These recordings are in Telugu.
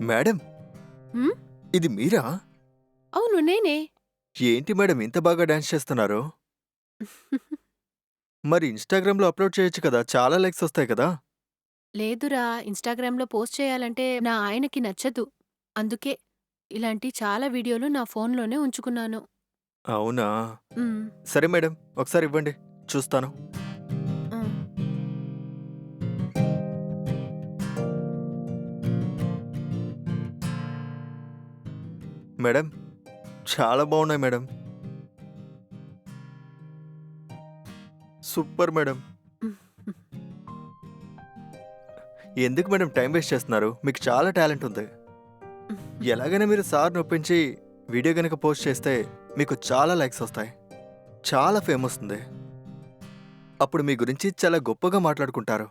మేడం, హ్మ్? ఇది మీరా? అవును నేనే. ఏంటి మేడం ఇంత బాగా డాన్స్ చేస్తున్నారు? మరి ఇన్‌స్టాగ్రామ్‌లో అప్‌లోడ్ చేయొచ్చు కదా! చాలా లైక్స్ వస్తాయి కదా! లేదురా, ఇన్‌స్టాగ్రామ్‌లో పోస్ట్ చేయాలంటే నా ఆయనకి నచ్చదు. అందుకే ఇలాంటి చాలా వీడియోలు నా ఫోన్‌లోనే ఉంచుకున్నాను. అవునా? హ్మ్. సరే మేడం, ఒకసారి ఇవ్వండి. చూస్తాను. హ్మ్. మేడం, చాలా బాగున్నాయి మేడం. Super madam. ఎందుకు మేడం టైం వేస్ట్ చేస్తున్నారు? మీకు చాలా టాలెంట్ ఉంది. ఎలాగైనా మీరు సార్‌ని ఒప్పించి వీడియో గనుక పోస్ట్ చేస్తే మీకు చాలా లైక్స్ వస్తాయి. చాలా ఫేమ్ వస్తుంది. అప్పుడు మీ గురించి చాలా గొప్పగా మాట్లాడుకుంటారు.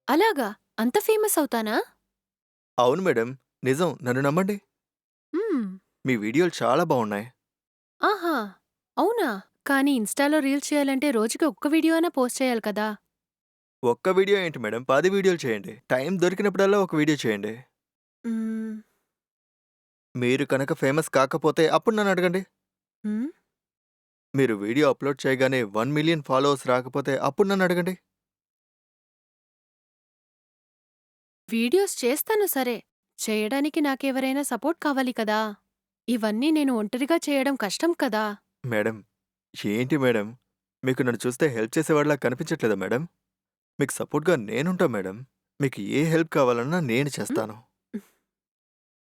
అలాగా? అంత ఫేమస్ అవుతానా? అవును మేడం. నిజం. నన్ను నమ్మండి. హ్మ్. మీ వీడియోలు చాలా బాగున్నాయి. ఆహా! అవునా? కానీ ఇన్‌స్టాలో రీల్స్ చేయాలంటే రోజుకి ఒక్క వీడియో అయినా పోస్ట్ చేయాలి కదా! ఒక్క వీడియో ఏంటి మేడం 10 వీడియోలు చేయండి. టైం దొరికినప్పుడల్లా ఒక వీడియో చేయండి. హ్మ్. మీరు కనుక ఫేమస్ కాకపోతే అప్పుడు నన్ను అడగండి. హ్మ్. మీరు వీడియో అప్లోడ్ చేయగానే 1,000,000 ఫాలోవర్స్ రాకపోతే అప్పుడు నన్ను అడగండి. వీడియోస్ చేస్తాను సరే. చేయడానికి నాకెవరైనా సపోర్ట్ కావాలి కదా! ఇవన్నీ నేను ఒంటరిగా చేయడం కష్టం కదా! మేడం, ఏంటి మేడం? మీకు నన్ను చూస్తే హెల్ప్ చేసేవాడిలా కనిపించట్లేదా మేడం? మీకు సపోర్ట్‌గా నేనుంటా మేడం. మీకు ఏ హెల్ప్ కావాలన్నా నేను హ్మ్. చేస్తాను.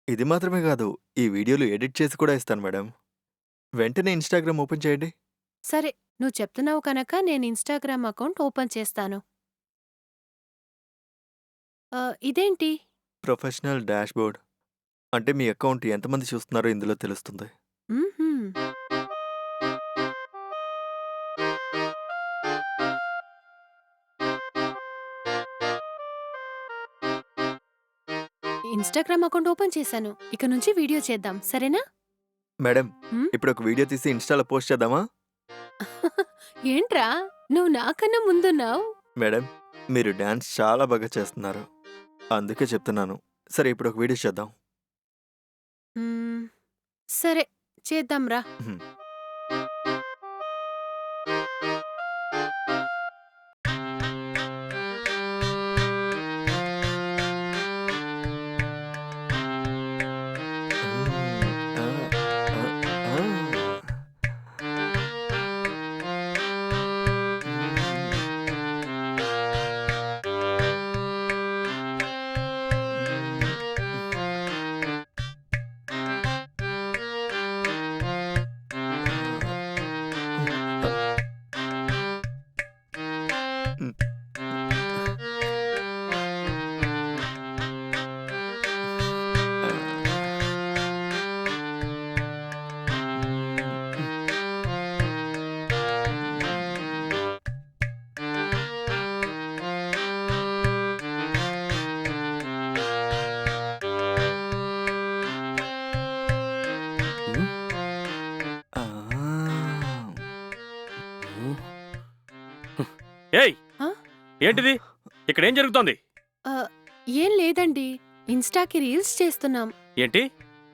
ఇది మాత్రమే కాదు, ఈ వీడియోలు ఎడిట్ చేసి కూడా ఇస్తాను మేడం. వెంటనే ఇన్‌స్టాగ్రామ్ ఓపెన్ చేయండి. సరే, నువ్వు చెప్తున్నావు కనుక నేను ఇన్‌స్టాగ్రామ్ అకౌంట్ ఓపెన్ చేస్తాను. ఇదేంటి? Professional dashboard. అంటే మీ అకౌంట్ ఎంతమంది చూస్తున్నారో ఇందులో తెలుస్తుంది. హుహు. ఇన్‌స్టాగ్రామ్ అకౌంట్ ఓపెన్ చేశాను. ఇక నుంచి వీడియో చేద్దాం. సరేనా? మేడం, హ్మ్. ఇప్పుడు ఒక వీడియో తీసి ఇన్‌స్టాలో పోస్ట్ చేద్దామా? ఏంట్రా? నువ్వు నాకన్నా ముందున్నావు. మేడం, మీరు డాన్స్ చాలా బాగా చేస్తున్నారు. అందుకే చెప్తున్నాను. సరే ఇప్పుడు ఒక వీడియో చేద్దాం. హ్మ్. సరే, చేద్దాం రా. హ్మ్. హ్మ్. ఆ! ఆ! ఆ! హ్మ్. హ్మ్. హ్మ్. హ్మ్. ఆ! హ్మ్. హ్మ్. హ్మ్. ఆ! హ్మ్. ఏయ్! ఆ! ఏంటిది? ఇక్కడేం జరుగుతోంది? ఆహ్, ఏం లేదండి. ఇన్‌స్టాకి రీల్స్ చేస్తున్నాం. ఏంటి?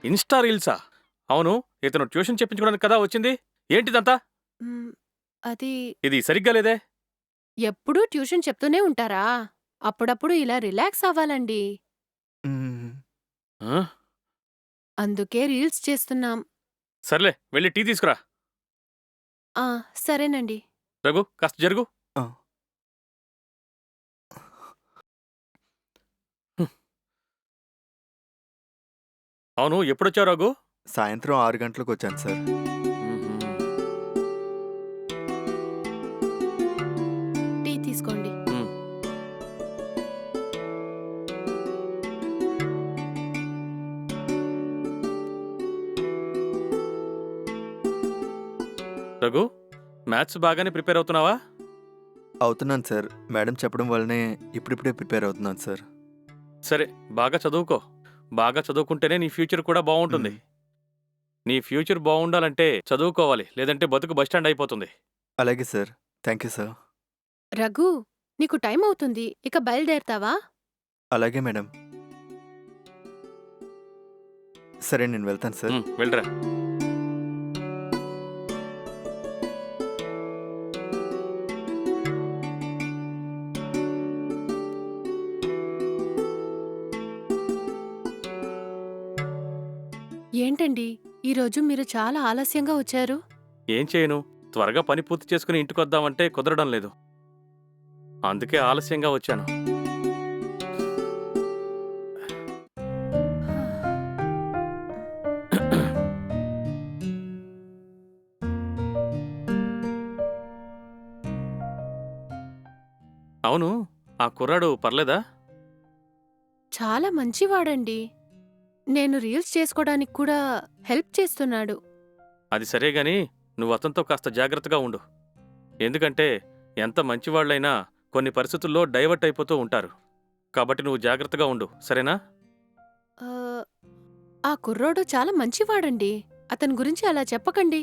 ఇన్‌స్టా రీల్సా? అవును, ఇతను ట్యూషన్ చెప్పించుకోవడానికి కదా వచ్చింది. ఏంటిదంతా? హ్మ్. అది ఇది సరిగ్గా లేదే. ఎప్పుడూ ట్యూషన్ చెప్తూనే ఉంటారా? అప్పుడప్పుడు ఇలా రిలాక్స్ అవ్వాలండి. హ్మ్. ఆ? అందుకే రీల్స్ చేస్తున్నాం. సర్లే, వెళ్ళి టీ తీసుకురా. ఆ! సరేనండి. రఘు, కాస్త జరుగు. ఆ! హ్మ్. అవును, ఎప్పుడొచ్చావు రఘు? సాయంత్రం 6 గంటలకొచ్చాను సార్. హుహు. టీ తీసుకోండి. హ్మ్. రఘు, మ్యాథ్స్ బాగానే ప్రిపేర్ అవుతున్నావా? అవుతున్నాను సార్. మేడం చెప్పడం వల్లనే ఇప్పుడిప్పుడే ప్రిపేర్ అవుతున్నాను సార్. సరే, బాగా చదువుకో. బాగా చదువుకుంటేనే నీ ఫ్యూచర్ కూడా బావుంటుంది. హ్మ్. నీ ఫ్యూచర్ బావుండాలంటే చదువుకోవాలి. లేదంటే బతుకు బస్టాండ్ అయిపోతుంది. అలాగే sir. Thank you sir. Raghu, నీకు టైమవుతుంది. ఇక బయలుదేరతావా? అలాగే మేడం. సరే నేను వెళ్తాను సార్. వెళ్ళరా. ఏంటండి ఈరోజు మీరు చాలా ఆలస్యంగా వచ్చారు? ఏం చేయను, త్వరగా పని పూర్తి చేసుకుని ఇంటికొద్దామంటే కుదరడం లేదు. అందుకే ఆలస్యంగా వచ్చాను. అవును, ఆ కుర్రాడు పర్లేదా? చాలా మంచివాడండి. నేను రీల్స్ చేసుకోవడానికి కూడా హెల్ప్ చేస్తున్నాడు. అది సరే గాని నువ్వు అతనితో కాస్త జాగ్రత్తగా ఉండు. ఎందుకంటే ఎంత మంచివాళ్ళైనా కొన్ని పరిస్థితుల్లో డైవర్ట్ అయిపోతూ ఉంటారు. కాబట్టి నువ్వు జాగ్రత్తగా ఉండు, సరేనా? ఆ, ఆ కుర్రోడు చాలా మంచివాడండి. అతని గురించి అలా చెప్పకండి.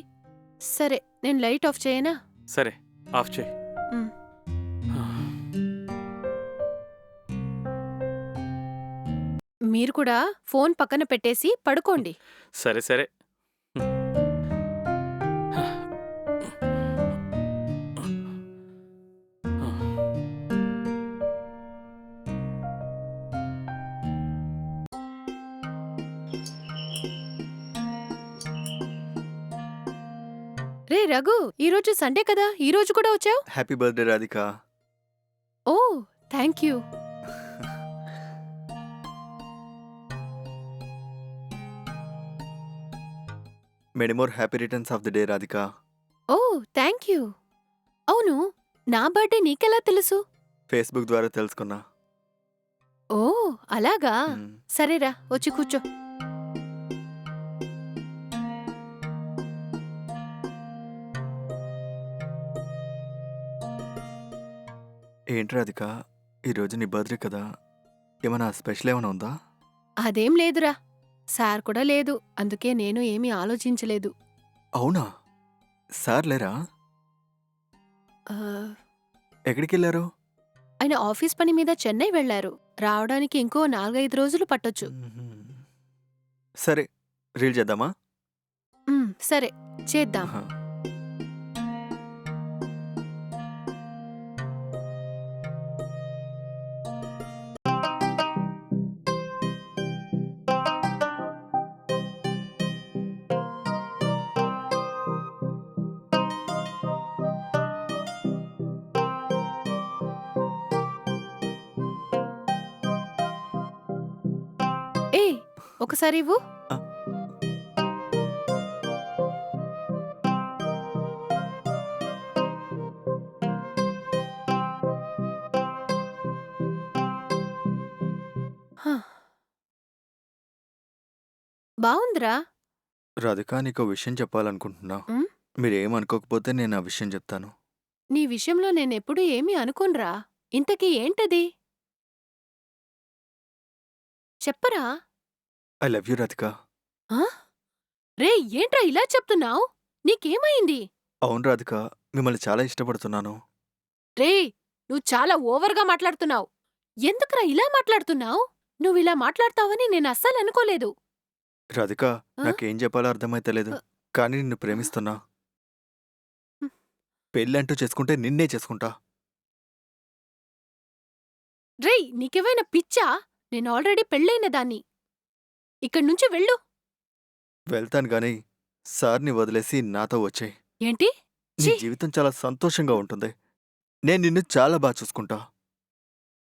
సరే, నేను లైట్ ఆఫ్ చేయనా? సరే, ఆఫ్ చేయి. మ్. మీరు కూడా ఫోన్ పక్కన పెట్టేసి పడుకోండి. సరే సరే. రే రఘు, ఈరోజు సండే కదా, ఈరోజు కూడా వచ్చావు? Happy birthday Radhika. ఓ, thank you. Many more happy returns of the day Radhika. ఓ, థ్యాంక్ యూ. అవును, నా బర్త్డే నీకెలా తెలుసు? ఫేస్బుక్ ద్వారా తెలుసుకున్నా. ఓ, అలాగా. మ్. సరేరా, వచ్చి కూర్చో. ఏంటి రాధిక, ఈరోజు నీ బర్త్డే కదా, ఏమైనా స్పెషల్ ఏమైనా ఉందా? అదేం లేదురా, సార్ కూడా లేదు, అందుకే నేను ఏమీ ఆలోచించలేదు. అవునా? సార్ లేరా? ఆ, ఎక్కడికెళ్ళారు? ఆయన ఆఫీస్ పని మీద చెన్నై వెళ్లారు. రావడానికి ఇంకో 4-5 రోజులు పట్టొచ్చు. సరే, రీల్ చేద్దామా? సరే, చేద్దాం. ఆహా. ఏ, ఒకసారి ఇవ్వు. ఆ. హ. బావుందిరా. రాధిక, నీకు విషయం చెప్పాలనుకుంటున్నా. ఉమ్, మీరేమనుకోకపోతే నేను ఆ విషయం చెప్తాను. నీ విషయంలో నేనెప్పుడూ ఏమీ అనుకోనురా. ఇంతకీ ఏంటది? చెప్పరా. I love you Radhika. ఆ? రే, ఏంట్రా ఇలా చెప్తున్నావు? నీకేమైంది? అవును రాధిక, మిమ్మల్ని చాలా ఇష్టపడుతున్నాను. రే, నువ్వు చాలా ఓవర్గా మాట్లాడుతున్నావు. ఎందుకురా ఇలా మాట్లాడుతున్నావు? నువ్విలా మాట్లాడతావని నేను అస్సలు అనుకోలేదు. రాధిక, ఆ? నాకేం చెప్పాలో అర్థమైతలేదు, ఆ. కానీ నిన్ను ప్రేమిస్తున్నా. హ్మ్. పెళ్ళంటూ చేసుకుంటే నిన్నే చేసుకుంటా. రేయ్, నీకేమైనా పిచ్చా? నేను ఆల్రెడీ పెళ్ళైన దాన్ని. ఇక్కడ్నుంచి వెళ్ళు. వెళ్తాను గాని సార్ని వదిలేసి నాతో వచ్చేయ్. ఏంటి? నీ ఛీ! జీవితం చాలా సంతోషంగా ఉంటుంది. నేను నిన్ను చాలా బాగా చూసుకుంటా.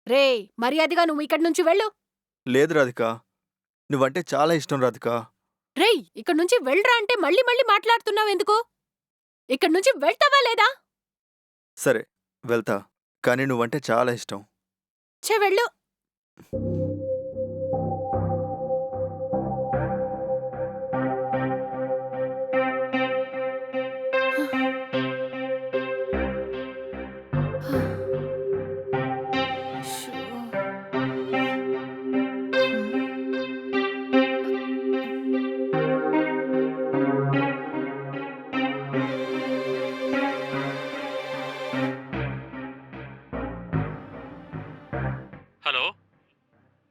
రేయ్, మర్యాదగా నువ్వు ఇక్కడ్నుంచి వెళ్ళు. లేదు రాధిక, నువ్వంటే చాలా ఇష్టం రాధిక. రేయ్, ఇక్కడ్నుంచి వెళ్ళరా అంటే మళ్ళీ మళ్ళీ మాట్లాడుతున్నావెందుకు? ఇక్కడ్నుంచి వెళ్తావా లేదా? సరే, వెళ్తా, కానీ నువ్వంటే చాలా ఇష్టం. వెళ్ళు. హలో.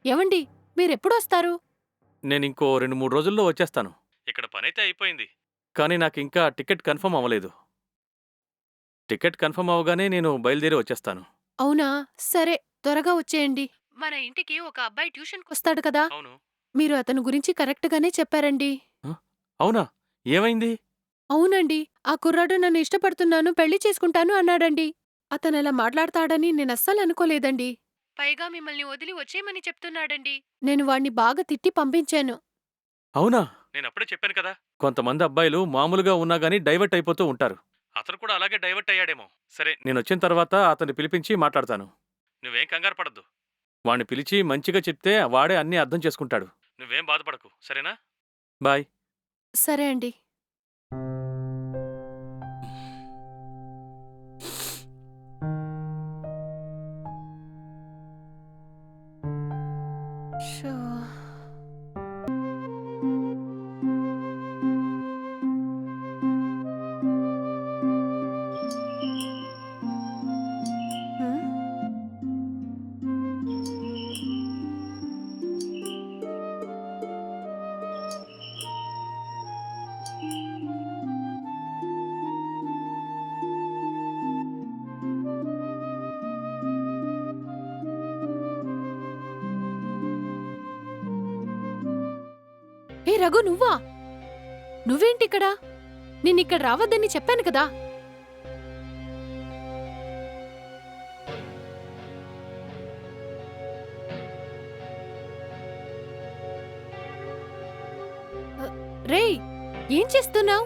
ఏవండి, మీరెప్పుడొస్తారు? నేను ఇంకో 2-3 రోజుల్లో వచ్చేస్తాను. ఇక్కడ పనైతే అయిపోయింది. కానీ నాకింకా టికెట్ కన్ఫర్మ్ అవ్వలేదు. టికెట్ కన్ఫర్మ్ అవ్వగానే నేను బయలుదేరి వచ్చేస్తాను. అవునా? సరే, త్వరగా వచ్చేయండి. మన ఇంటికి ఒక అబ్బాయి ట్యూషన్‌కొస్తాడు కదా! అవును. మీరు అతని గురించి కరెక్ట్‌గానే చెప్పారండి. అవునా? ఏమైంది? అవునండి. ఆ కుర్రాడు నన్ను ఇష్టపడుతున్నాను, పెళ్లి చేసుకుంటాను అన్నాడండి. అతనలా మాట్లాడతాడని నేనస్సలు అనుకోలేదండి. పైగా మిమ్మల్ని వదిలి వచ్చేయమని చెప్తున్నాడండి. నేను వాణ్ణి బాగా తిట్టి పంపించాను. అవునా? నేనప్పుడే చెప్పాను కదా! కొంతమంది అబ్బాయిలు మామూలుగా ఉన్నా గానీ డైవర్ట్ అయిపోతూ ఉంటారు. అతను కూడా అలాగే డైవర్ట్ అయ్యాడేమో. సరే, నేనొచ్చిన తర్వాత అతన్ని పిలిపించి మాట్లాడతాను. నువ్వేం కంగారు పడొద్దు. వాణ్ణి పిలిచి మంచిగా చెప్తే వాడే అన్నీ అర్థం చేసుకుంటాడు. నువ్వేం బాధపడకు. సరేనా? బాయ్. సరే అండి. షో. హ్మ్. ఏ రఘు, నువ్వా? నువ్వేంటిక్కడ? నిన్నిక్కడ రావద్దని చెప్పాను కదా! రేయ్, ఏం చేస్తున్నావ్?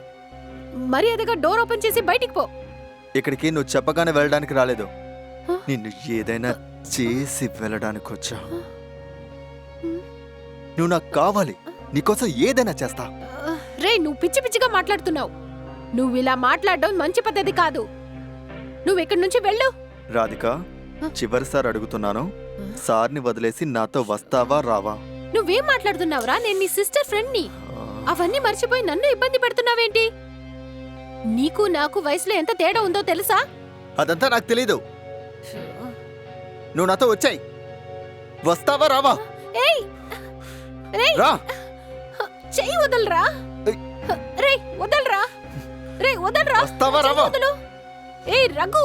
మర్యాదగా డోర్ ఓపెన్ చేసి బయటికి పో. ఇక్కడికి నువ్వు చెప్పగానే వెళ్ళడానికి రాలేదు. హ? నిన్ను ఏదైనా చేసి వెళ్ళడానికి వచ్చా. హ్మ్. నువ్వు నాకు కావాలి. నీకోసం ఏదైనా చేస్తా. రేయ్, నువ్వు పిచ్చి పిచ్చిగా మాట్లాడుతున్నావు. నువ్విలా మాట్లాడడం మంచి పద్ధతి కాదు. నువ్విక్కడి నుంచి వెళ్ళు. రాధిక, హ? చివరిసారి అడుగుతున్నాను. సార్ని వదిలేసి నాతో వస్తావా రావా? నువ్వేం మాట్లాడుతున్నావురా? నేను నీ సిస్టర్ ఫ్రెండ్ని. అవన్నీ మర్చిపోయి నన్ను ఇబ్బంది పెడుతున్నావేంటి? నీకు నాకు వయసులో ఎంత తేడా ఉందో తెలుసా? అదంతా నాకు తెలీదు. నువ్వు నాతో వచ్చాయి. వస్తావా రావా? ఏయ్! రేయ్! రా. చెయ్యి వదలరా! ఏయ్! రేయ్, వదలరా! రేయ్, వదలరా! వస్తావా చెయ్యి రావా? వదలు! ఏయ్ రఘు!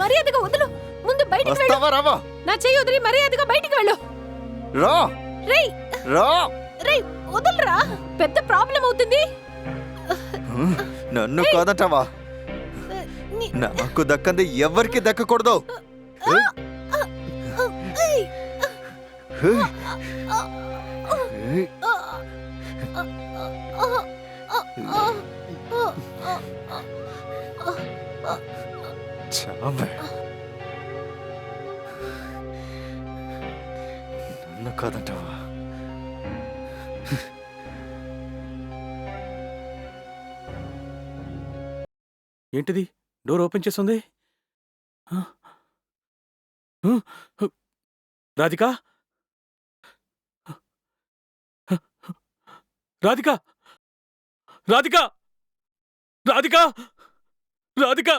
మర్యాదగా వదలు! ముందు బయటికి వెళ్ళు! వస్తావా రావా? నా చెయ్యి వదిలి మర్యాదగా బయటికి వెళ్ళు! రా. రేయ్! రా. రేయ్, వదలరా! పెద్ద ప్రాబ్లం అవుతుంది. నన్ను కాదంటావా? నీ- నాకు దక్కంది ఎవరికి దక్కకూడదు. ఏయ్! ఏయ్! ఏయ్! ఏయ్! చావే. నన్ను కాదంటావా? ఏంటిది? డోర్ ఓపెన్ చేసుంది. హ? హ? హ? రాధిక? రాధిక! రాధిక! రాధిక! రాధిక!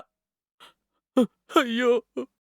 అయ్యో!